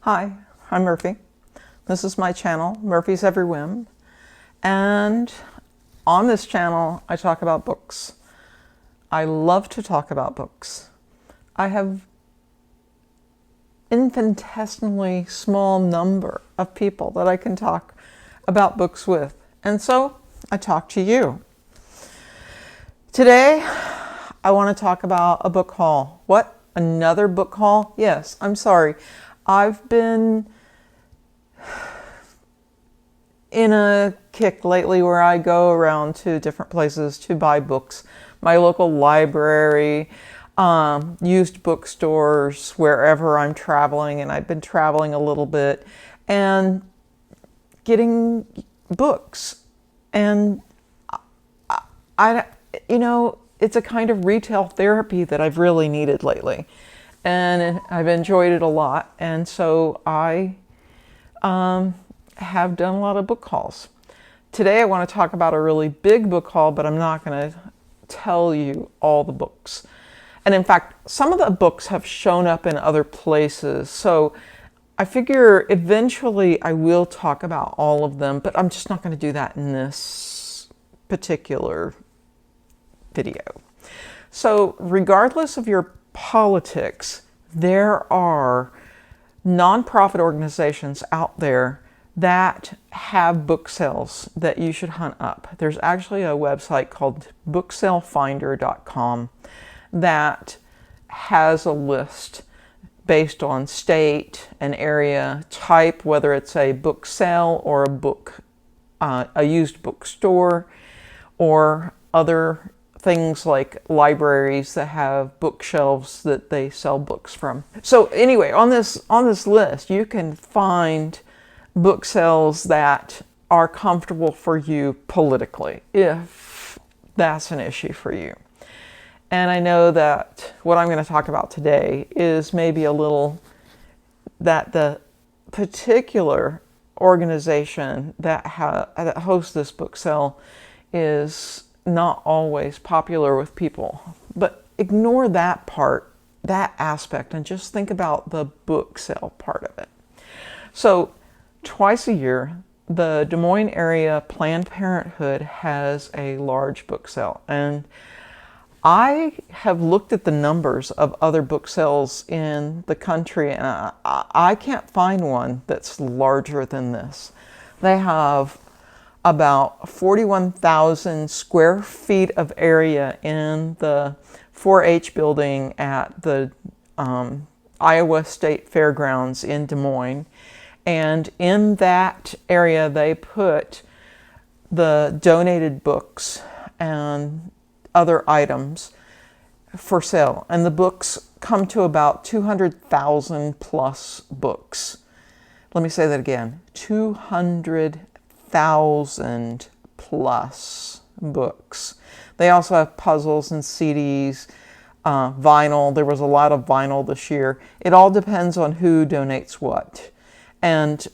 Hi, I'm Murphy. This is my channel, Murphy's Every Whim. And on this channel, I talk about books. I love to talk about books. I have infinitesimally small number of people that I can talk about books with. And so I talk to you. Today, I want to talk about a book haul. What? Another book haul? Yes, I'm sorry. I've been in a kick lately where I go around to different places to buy books. My local library, used bookstores, wherever I'm traveling, and I've been traveling a little bit, and getting books. And it's a kind of retail therapy that I've really needed lately. And I've enjoyed it a lot. And so I have done a lot of book hauls. Today I want to talk about a really big book haul, but I'm not going to tell you all the books. And in fact, some of the books have shown up in other places. So I figure eventually I will talk about all of them, but I'm just not going to do that in this particular video. So regardless of your politics, there are nonprofit organizations out there that have book sales that you should hunt up. There's actually a website called booksalefinder.com that has a list based on state and area type, whether it's a book sale or a used bookstore, or other things like libraries that have bookshelves that they sell books from. So anyway, on this list, you can find book sales that are comfortable for you politically, if that's an issue for you. And I know that what I'm going to talk about today is maybe a little that the particular organization that hosts this book sale is not always popular with people. But ignore that part, that aspect, and just think about the book sale part of it. So twice a year, the Des Moines area Planned Parenthood has a large book sale. And I have looked at the numbers of other book sales in the country, and I can't find one that's larger than this. They have about 41,000 square feet of area in the 4-H building at the Iowa State Fairgrounds in Des Moines. And in that area, they put the donated books and other items for sale. And the books come to about 200,000 plus books. Let me say that again, 200,000 plus books. They also have puzzles and CDs, vinyl. There was a lot of vinyl this year. It all depends on who donates what. And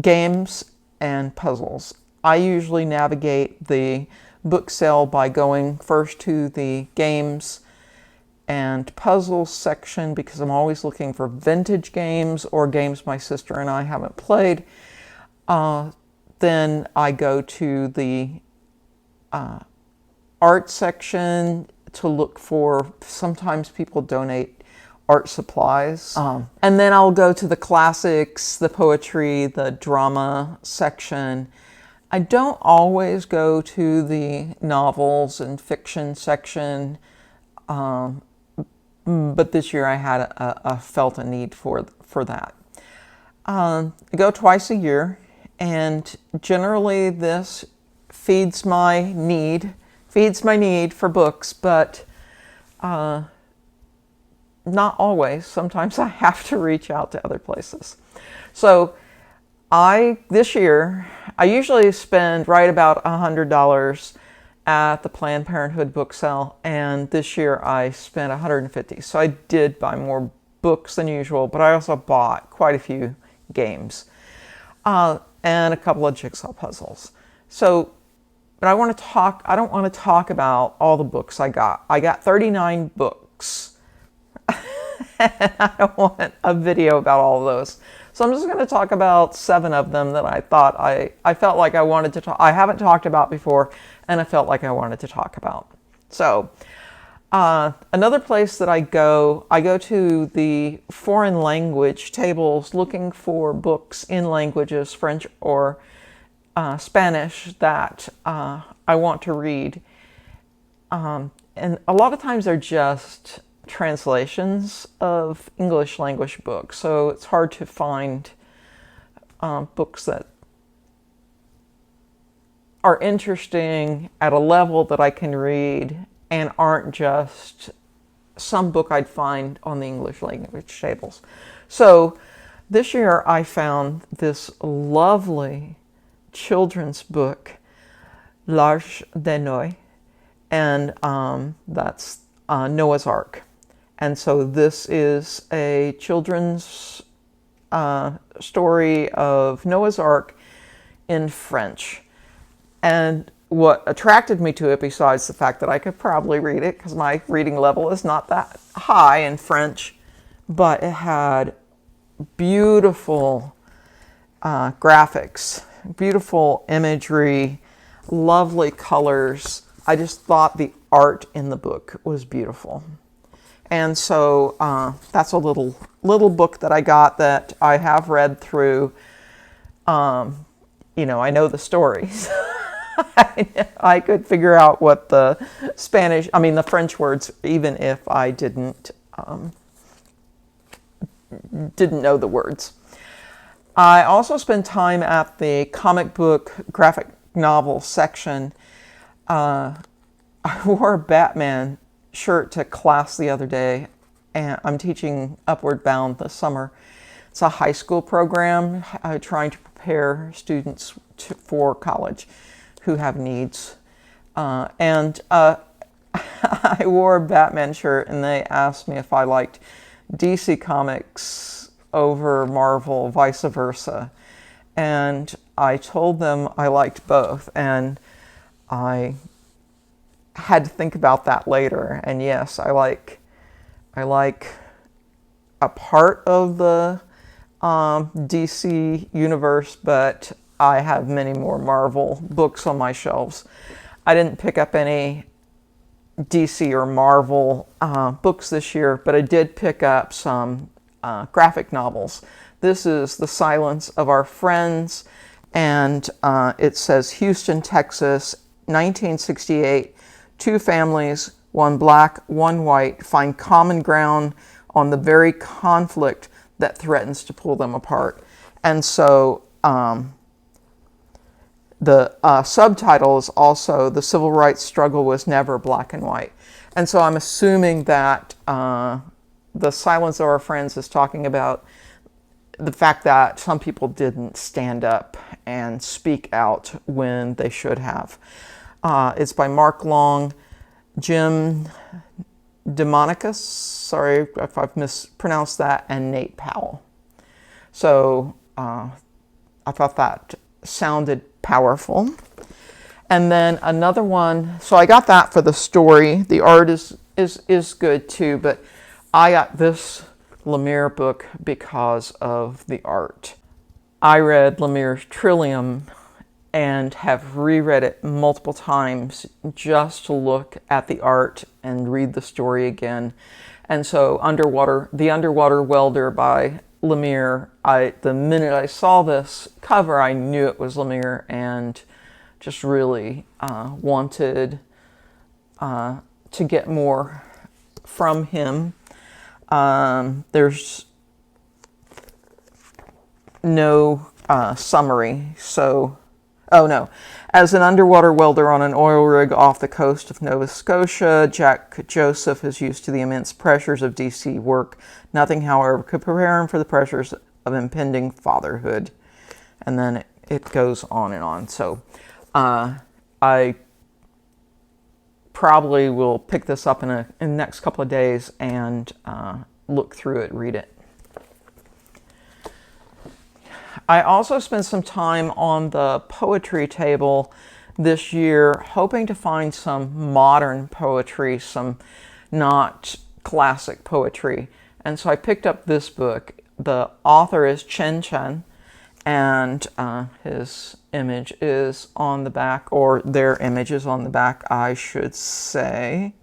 games and puzzles. I usually navigate the book sale by going first to the games and puzzles section, because I'm always looking for vintage games or games my sister and I haven't played. Then I go to the art section to look for, sometimes people donate art supplies. And then I'll go to the classics, the poetry, the drama section. I don't always go to the novels and fiction section, but this year I had felt a need for that. I go twice a year, and generally this feeds my need for books, but not always. Sometimes I have to reach out to other places. So this year, I usually spend right about $100 at the Planned Parenthood Book Sale, and this year I spent $150. So I did buy more books than usual, but I also bought quite a few games and a couple of jigsaw puzzles. So, but I don't want to talk about all the books I got. I got 39 books. and I don't want a video about all of those. So I'm just going to talk about 7 of them that I thought I felt like I wanted to talk. I haven't talked about before, and I felt like I wanted to talk about. So another place that I go to the foreign language tables looking for books in languages, French or Spanish, that I want to read. And a lot of times they're just translations of English language books, so it's hard to find books that are interesting at a level that I can read and aren't just some book I'd find on the English language tables. So this year I found this lovely children's book, L'Arche de Noé, and that's Noah's Ark. And so this is a children's story of Noah's Ark in French. And what attracted me to it, besides the fact that I could probably read it, because my reading level is not that high in French, but it had beautiful graphics, beautiful imagery, lovely colors. I just thought the art in the book was beautiful. And so that's a little book that I got that I have read through. You know, I know the stories. I could figure out what the the French words, even if I didn't know the words. I also spent time at the comic book graphic novel section. I wore a Batman shirt to class the other day, and I'm teaching Upward Bound this summer. It's a high school program trying to prepare students for college who have needs. And I wore a Batman shirt, and they asked me if I liked DC Comics over Marvel, vice versa. And I told them I liked both, and I had to think about that later. And yes, I like a part of the DC universe, but I have many more Marvel books on my shelves. I didn't pick up any DC or Marvel books this year, but I did pick up some graphic novels. This is The Silence of Our Friends, and it says Houston, Texas, 1968. 2 families, one black, one white, find common ground on the very conflict that threatens to pull them apart. And so the subtitle is also The Civil Rights Struggle Was Never Black and White. And so I'm assuming that The Silence of Our Friends is talking about the fact that some people didn't stand up and speak out when they should have. It's by Mark Long, Jim Demonakos, sorry if I've mispronounced that, and Nate Powell. So I thought that sounded powerful. And then another one, so I got that for the story. The art is good too, but I got this Lemire book because of the art. I read Lemire's Trillium and have reread it multiple times just to look at the art and read the story again. And so The Underwater Welder by Lemire, the minute I saw this cover, I knew it was Lemire and just really wanted to get more from him. There's no summary, so oh no. As an underwater welder on an oil rig off the coast of Nova Scotia, Jack Joseph is used to the immense pressures of DC work. Nothing, however, could prepare him for the pressures of impending fatherhood. And then it goes on and on. So I probably will pick this up in the next couple of days and look through it, read it. I also spent some time on the poetry table this year, hoping to find some modern poetry, some not classic poetry. And so I picked up this book. The author is Chen, and his image is on the back, or their image is on the back, I should say.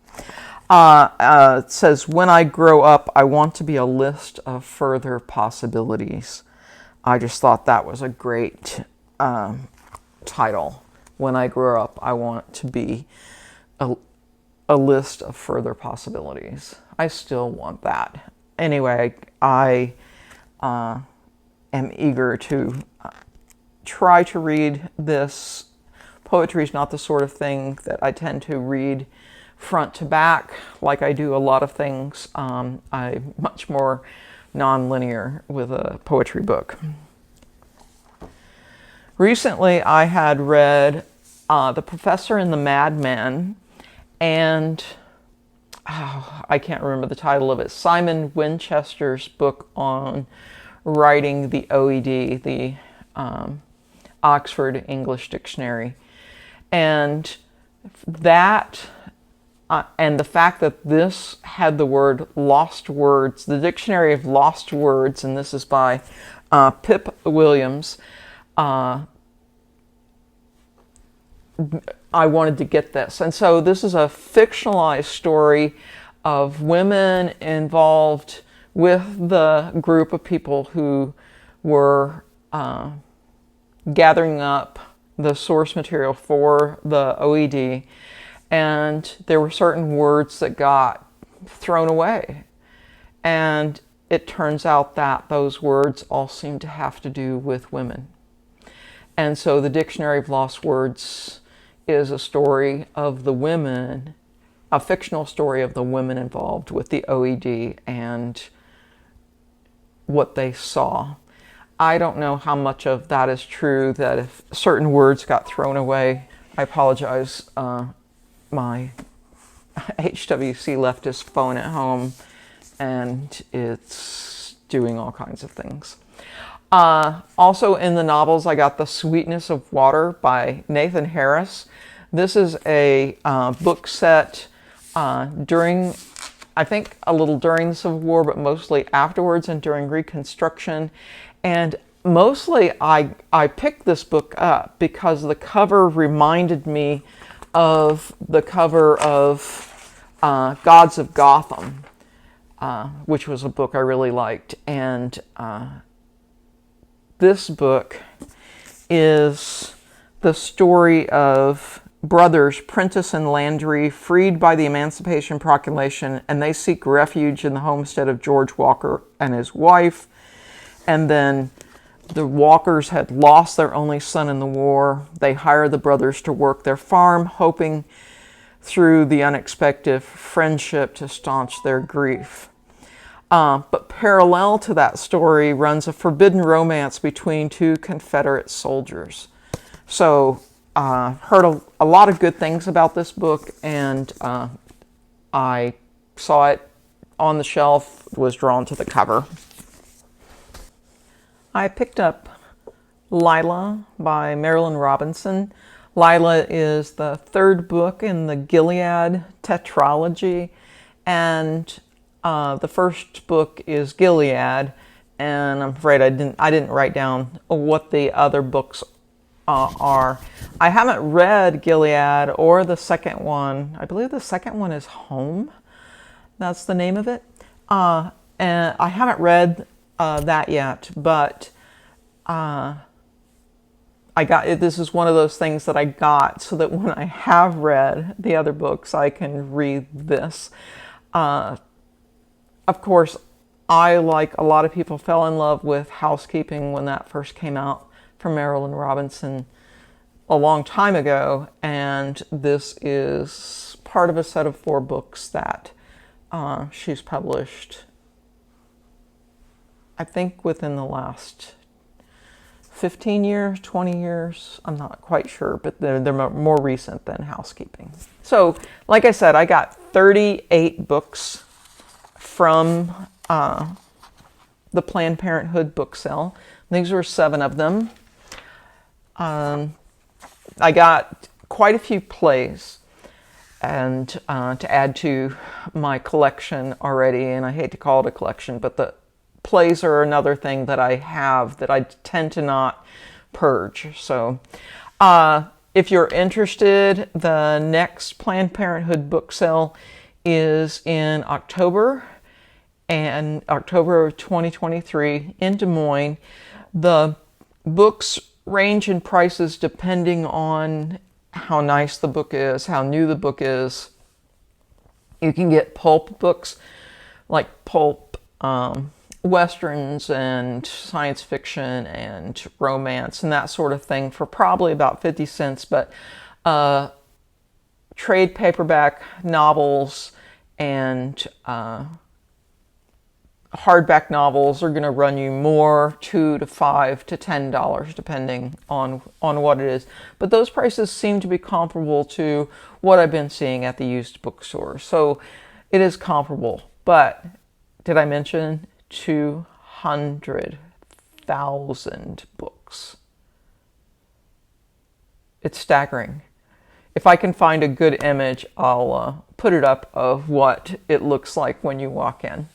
It says, "When I grow up, I want to be a list of further possibilities." I just thought that was a great title. When I grow up, I want to be a list of further possibilities. I still want that. Anyway, I am eager to try to read this. Poetry is not the sort of thing that I tend to read front to back like I do a lot of things. I'm much more non-linear with a poetry book. Recently, I had read The Professor and the Madman, and I can't remember the title of it. Simon Winchester's book on writing the OED, the Oxford English Dictionary. And that, and the fact that this had the word lost words, the Dictionary of Lost Words, and this is by Pip Williams. I wanted to get this. And so this is a fictionalized story of women involved with the group of people who were gathering up the source material for the OED. And there were certain words that got thrown away. And it turns out that those words all seem to have to do with women. And so the Dictionary of Lost Words is a story of the women, a fictional story of the women involved with the OED and what they saw. I don't know how much of that is true, that if certain words got thrown away, I apologize. My HWC left his phone at home and it's doing all kinds of things. Also in the novels, I got The Sweetness of Water by Nathan Harris. This is a book set during, I think a little during the Civil War, but mostly afterwards and during Reconstruction. And mostly I picked this book up because the cover reminded me of the cover of Gods of Gotham, which was a book I really liked. And this book is the story of brothers Prentice and Landry, freed by the Emancipation Proclamation, and they seek refuge in the homestead of George Walker and his wife. And then the Walkers had lost their only son in the war. They hire the brothers to work their farm, hoping through the unexpected friendship to staunch their grief. But parallel to that story runs a forbidden romance between two Confederate soldiers. So heard a lot of good things about this book, and I saw it on the shelf, was drawn to the cover. I picked up Lila by Marilynne Robinson. Lila is the third book in the Gilead tetralogy, and the first book is Gilead, and I'm afraid I didn't write down what the other books are. I haven't read Gilead or the second one. I believe the second one is Home. That's the name of it. And I haven't read that yet, but I got it. This is one of those things that I got so that when I have read the other books, I can read this. Of course, I, like a lot of people, fell in love with Housekeeping when that first came out from Marilynne Robinson a long time ago, and this is part of a set of 4 books that she's published, I think, within the last 15 years, 20 years, I'm not quite sure, but they're more recent than Housekeeping. So, like I said, I got 38 books from the Planned Parenthood Book Sale. These were 7 of them. I got quite a few plays. and to add to my collection already. And I hate to call it a collection, but the plays are another thing that I have that I tend to not purge. So if you're interested, the next Planned Parenthood book sale is in October of 2023 in Des Moines. The books range in prices depending on how nice the book is, how new the book is. You can get pulp books, like pulp westerns and science fiction and romance and that sort of thing for probably about 50 cents. But trade paperback novels and hardback novels are going to run you more, $2 to $5 to $10, depending on what it is. But those prices seem to be comparable to what I've been seeing at the used bookstore. So it is comparable. But did I mention 200,000 books? It's staggering. If I can find a good image, I'll put it up of what it looks like when you walk in.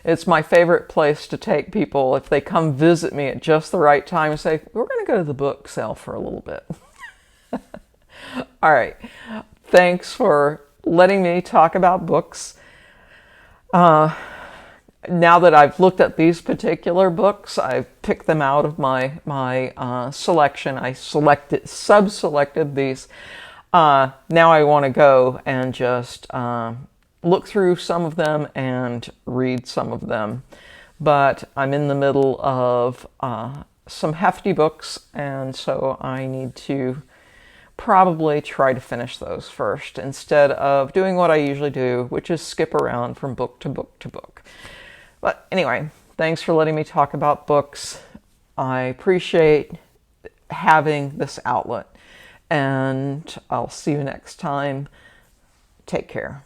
It's my favorite place to take people if they come visit me at just the right time and say, we're going to go to the book sale for a little bit. All right. Thanks for letting me talk about books. Now that I've looked at these particular books, I've picked them out of my selection. I sub-selected these. Now I want to go and just look through some of them and read some of them. But I'm in the middle of some hefty books, and so I need to probably try to finish those first instead of doing what I usually do, which is skip around from book to book to book. But anyway, thanks for letting me talk about books. I appreciate having this outlet, and I'll see you next time. Take care.